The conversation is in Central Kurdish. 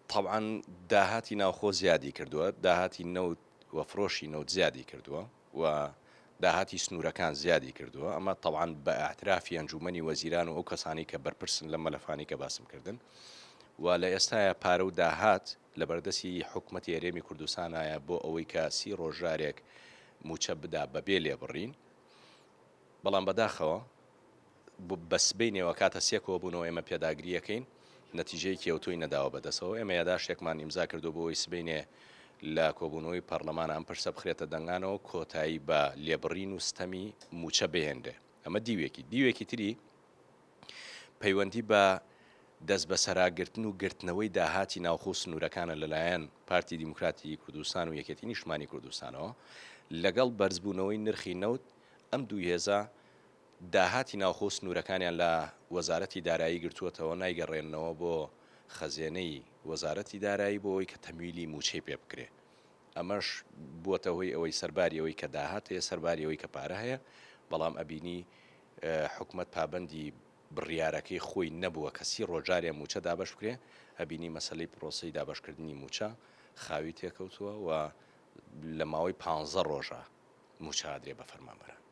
طبعا داهاتی ناوخۆ زیادی کردووە، داهاتی نەوت وەفرۆشی نەوت زیادی کردووە و داهاتی سنوورەکان زیادی کردووە. ئەمە طبعاان بە ئاعترافی ئەنجومەنی وەزیران و ئەو کەسانی کە بەرپرسن لە مەلەفانی کە باسم کردن و لە ئێستاە پارە و داهات لە بەردەسی حکوومەت هێرێمی کوردستانایە بۆ ئەوەی کە 30 ڕۆژارێک موچە بدا بەبێ لێبڕین، بەڵام بەداخەوە بەسبەی نێوە کاتە سێکەوە بوونەوە ئێمە پێداگریەکەین نەتیجەیەکی ئەوتۆی نەداوە بەدەسەوە. ئێمە یاداشتێکمان ئیمزا کردو بۆەوەی سبینێ لە کۆبوونەوەی پەرلەمان ئەم پرسە بخرێتە دەنگانەوە کۆتایی بە لێبڕین و ستەمی موچە بهێنرێ. ئەمە دیوێکی تری پەیوەندی بە دەست بە سەراگرتن و گرتنەوەی داهاتی ناوخۆ سنوورەکانە لەلایەن پارتی دیموکراتی کوردستان و یەکێتی نیشتمانی کوردستانەوە لەگەڵ بەرزبوونەوەی نرخی نەوت. ئەم دوو هێزە داهاتی ناوخۆ سنوورەکانیان لە وەزارەتی دارایی گرتووەتەوە نایگەڕێنەوە بۆ خەزێنەی وەزارەتی دارایی بۆ ئەوەی کە تەمویلی موچەی پێ بکرێ. ئەمەش بووەتە هۆی ئەوەی سەرباری ئەوەی کە داهات هەیە، سەرباری ئەوەی کە پارە هەیە، بەڵام ئەبینی حکوومەت پابەندی بڕیارەکەی خۆی نەبووە کەسی ڕۆژارێ موچە دابش بکرێ. ئەبینی مەسلەی پرۆسی دابشکردنی موچە خاوی تێکەوتووە و لە ماوەی 15 ڕۆژە موچە ئادرێ بە فەرمانبەران.